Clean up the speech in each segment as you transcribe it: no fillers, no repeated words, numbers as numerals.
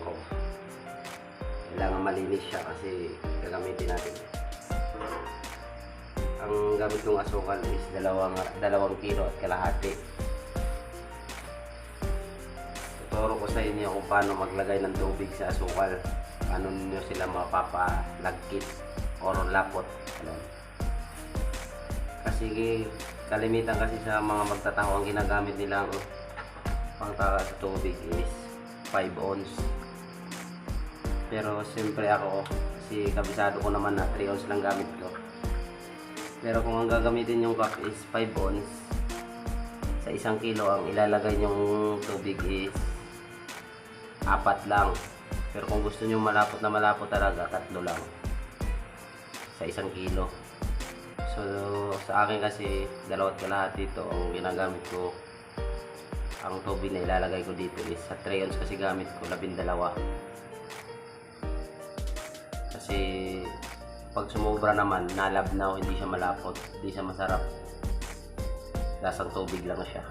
bangko. Kailangan malinis siya kasi gagamitin natin. Ang gamit kong asukal is dalawang kilo at kalahati. Tuturo ko sa inyo kung paano maglagay ng tubig sa asukal. Paano niyo sila mapapalagkit or lapot. Kasi kalimitan kasi sa mga magtataho ang ginagamit nilang pangtaka sa tubig is 5 ounce. Pero siyempre ako, kasi kabisado ko naman na 3 ounce lang gamit ko. Pero kung ang gagamitin yung cup is 5 ounce, sa 1 kilo ang ilalagay yung tubig is 4 lang. Pero kung gusto nyo malapot na malapot talaga, 3 lang sa 1 kilo. So sa akin kasi 2 kalahati dito ang ginagamit ko. Ang tubig na ilalagay ko dito is sa 3 ounce kasi gamit ko 12. Kasi pag sumobra naman, nalabnaw, hindi siya malapot, hindi siya masarap. Lasang tubig lang siya.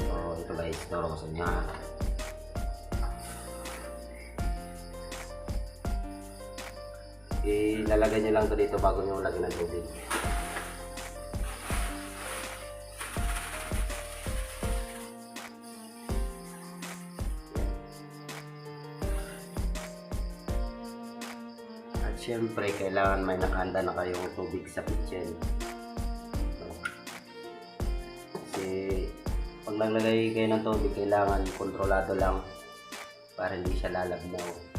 So ito guys, turo ko sa inyo. Ilalagay nyo lang ito dito bago nyo lagyan ng tubig. At syempre, kailangan may nakahanda na kayong tubig sa kitchen. Kasi pag naglagay kayo ng tubig, kailangan kontrolado lang para hindi siya lalabnaw.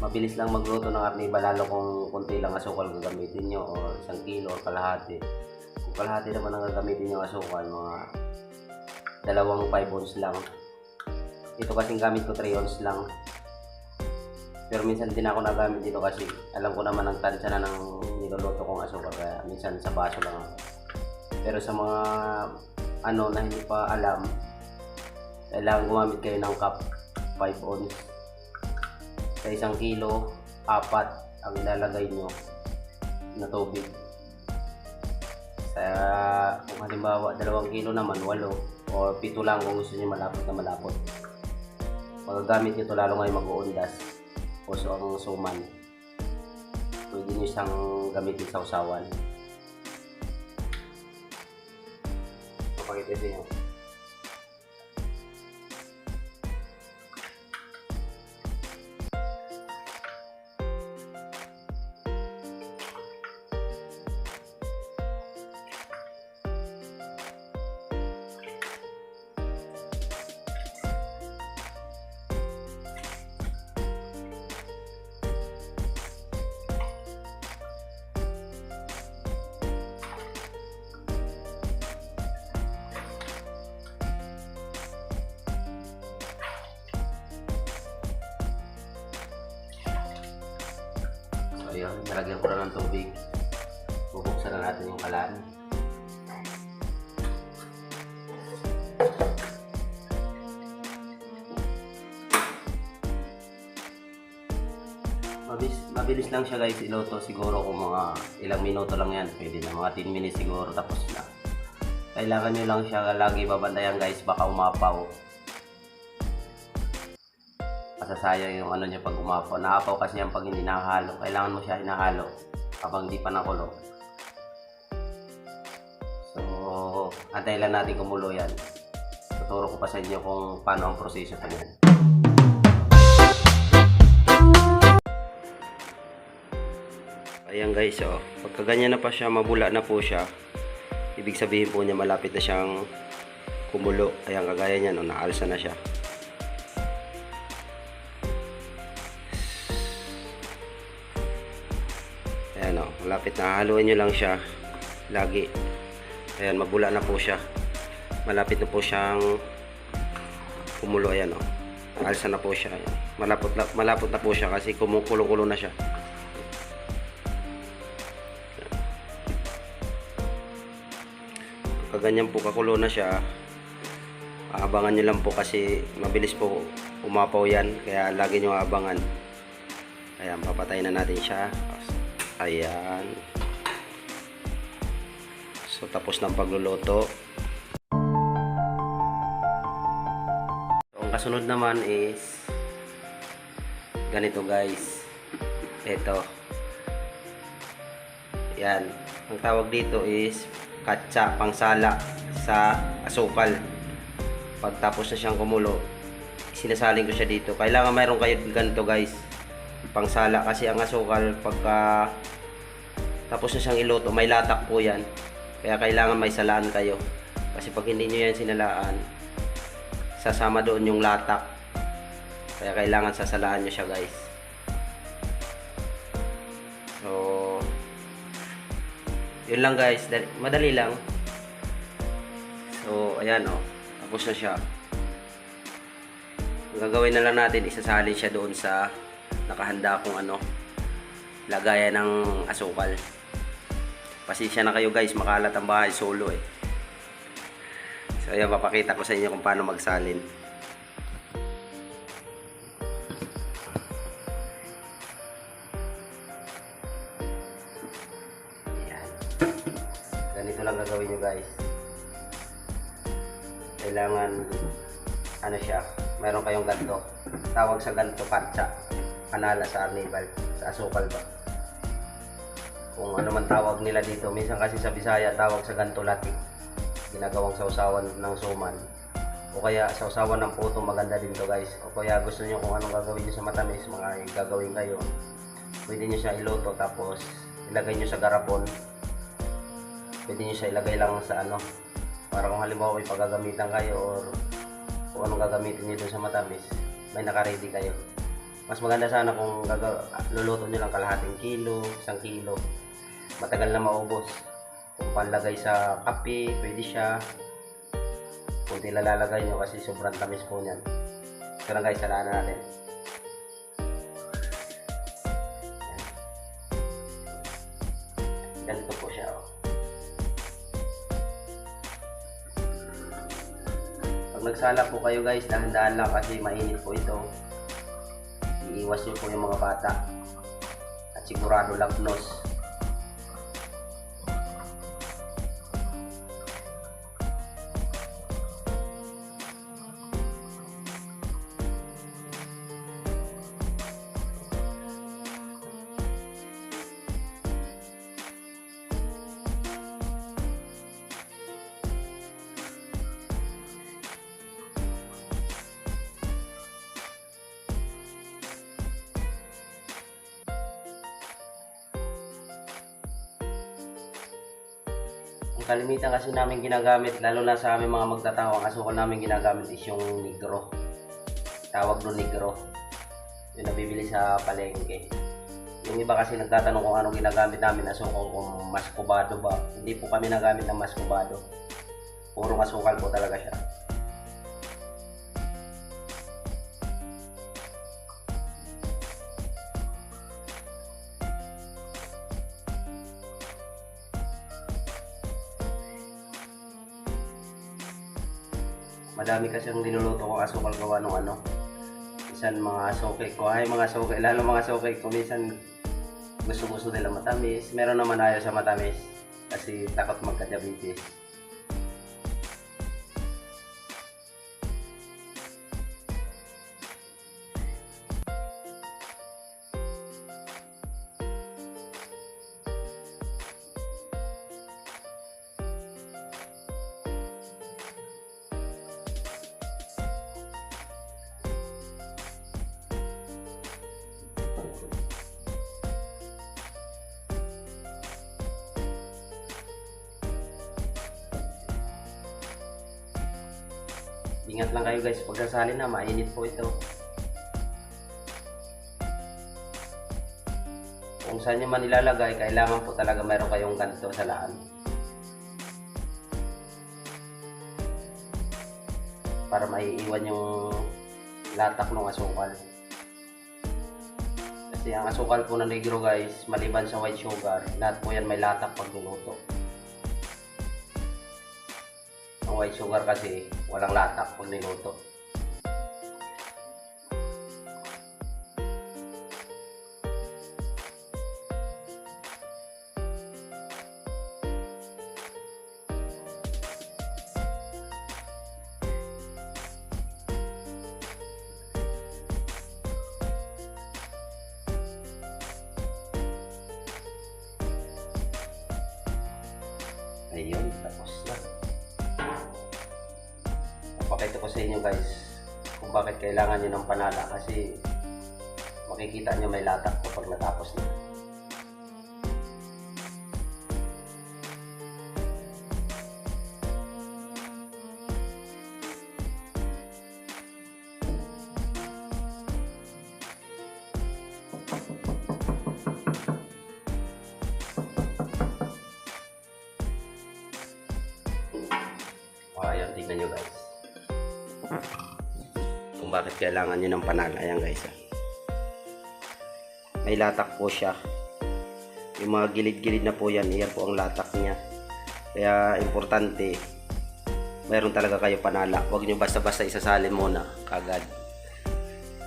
Mabilis lang magluto ng arniba lalo kung konti lang asukal gagamitin nyo o 1 kilo o kalahati. Kung kalahati naman ang gagamitin nyo asukal, mga 5 ounce lang. Ito kasing gamit ko 3 ounce lang. Pero minsan din ako nagamit dito kasi alam ko naman ang tansya na ng niluluto kong asukal, kaya minsan sa baso lang ako. Pero sa mga na hindi pa alam, kailangan gumamit kayo ng cup 5 ounce. Sa 1 kilo, 4 ang ilalagay nyo na tubig. Sa kung halimbawa 2 kilo naman, 8 o 7 lang kung gusto nyo malapot na malapot. Magagamit nyo ito lalo ngayon mag-uundas o so ang suman. Pwede nyo siyang gamitin sa usawan. Papakita sa inyo. Ayan, nalagyan ko na ng tubig. Bubuksan na natin yung kalan. Mabilis lang siya guys iluto, siguro kung mga ilang minuto lang yan. Pwede na mga 10 minutes siguro tapos na. Kailangan nyo lang siya lagi babantayan guys, baka umapaw. Masasayang yung niya pag umapaw. Naapaw kasi yan pag hindi nakahalo. Kailangan mo siya hinahalo habang hindi pa nakulo. So, antayin lang natin kumulo yan. Tuturo ko pa sa inyo kung paano ang proseso pa yan. Ayan guys, pagka ganyan na pa siya, mabula na po siya, ibig sabihin po niya malapit na siyang kumulo. Ayan, kagaya niyan, naalsa na siya. Ayan malapit na, haluin nyo lang siya lagi. Ayan, mabula na po siya, malapit na po siyang kumulo. Ayan alsa na po siya. Ayan. Malapot na po siya kasi kumukulo-kulo na siya. Pag ganyan po kakulo na siya, aabangan nyo lang po kasi mabilis po umapaw yan, kaya lagi nyo aabangan. Ayan, papatayin na natin siya. Ayan. So tapos ng pagluluto. So, ang kasunod naman is ganito guys. Ito. Yan. Ang tawag dito is katsa, pangsala sa asukal. Pagtapos na siyang kumulo, sinasaling ko siya dito. Kailangan mayroon kayo ganito guys, pangsala, kasi ang asukal pagka tapos na siyang iluto, may latak po yan. Kaya kailangan may salaan kayo. Kasi pag hindi nyo yan sinalaan, sasama doon yung latak. Kaya kailangan sasalaan nyo siya guys. So, yun lang guys. Madali lang. So, ayan o. Tapos na siya. Ang gagawin na lang natin, isasalin siya doon sa nakahanda kong lagayan ng asukal. Pasensya na kayo guys, makalat ang bahay, solo eh. So ayan, papakita ko sa inyo kung paano magsalin. Ayan. Ganito lang gagawin nyo guys. Kailangan siya, meron kayong ganto. Tawag sa ganto katsa, kanala sa arnibal, sa asukal ba. Kung ano man tawag nila dito, minsan kasi sa Bisaya tawag sa ganto latik, ginagawang sausawan ng suman, o kaya sausawan ng puto, maganda din to guys. O kaya gusto niyo kung anong gagawin niyo sa matamis, mga gagawin kayo, pwede niyo siya iluto tapos ilagay niyo sa garapon. Pwede niyo siya ilagay lang sa para kung halimbawa may paggagamitan kayo or kung anong gagamitin niyo dun sa matamis, may naka-ready kayo. Mas maganda sana kung luluto niyo lang kalahating kilo, 1 kilo. Matagal na maubos. Kung panlagay sa kape, pwede siya. Kunti lalagay nyo kasi sobrang tamis po niyan. Ito na guys, salaan na natin. Ganito po siya. Pag nagsala po kayo guys, dahan-dahan lang kasi mainit po ito. Iiwas nyo po yung mga bata. At sigurado lagnos. Ang kalimitan kasi namin ginagamit, lalo na sa aming mga magtatawa, ang asukal namin ginagamit is yung negro. Tawag doon negro. Yung nabibili sa palengke. Yung iba kasi nagtatanong kung anong ginagamit namin asukal, kung maskubado ba. Hindi po kami nagamit ng maskubado. Puro asukal po talaga siya. Madami kasi ang niluluto kong asukal gawa ng minsan mga soke ko, lalo mga soke ko, minsan gusto nila matamis. Meron naman ayaw sa matamis kasi takot magka-diabetes. Ingat lang kayo guys, pagkasali na, mainit po ito. Kung saan nyo man ilalagay, kailangan po talaga mayroon kayong ganito sa laan. Para maiiwan yung latak ng asukal. Kasi ang asukal po ng negro guys, maliban sa white sugar, lahat po yan may latak pag niluto. Ang white sugar kasi walang latak pag niluto. Ayun, tapos na. Napakita ko sa inyo guys kung bakit kailangan nyo ng panala, kasi makikita nyo may latak kapag natapos na. Ayan, tignan nyo guys kung bakit kailangan nyo ng panala. Ayan guys, may latak po siya. Yung mga gilid-gilid na po yan, iyan po ang latak niya. Kaya importante, mayroon talaga kayo panala. Huwag nyo basta-basta isasalin muna kagad,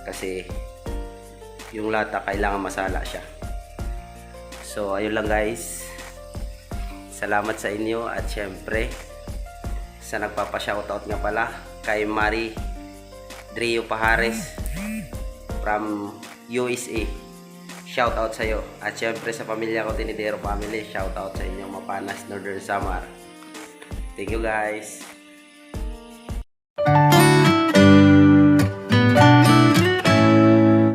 kasi yung latak kailangan masala siya. So ayun lang guys, salamat sa inyo. At syempre sa nagpapa-shoutout nga pala kay Marie Drio Pajares from USA, shoutout sa iyo. At syempre sa pamilya ko, Tinidero family, shoutout sa inyong Mapanas, Northern Samar. Thank you guys.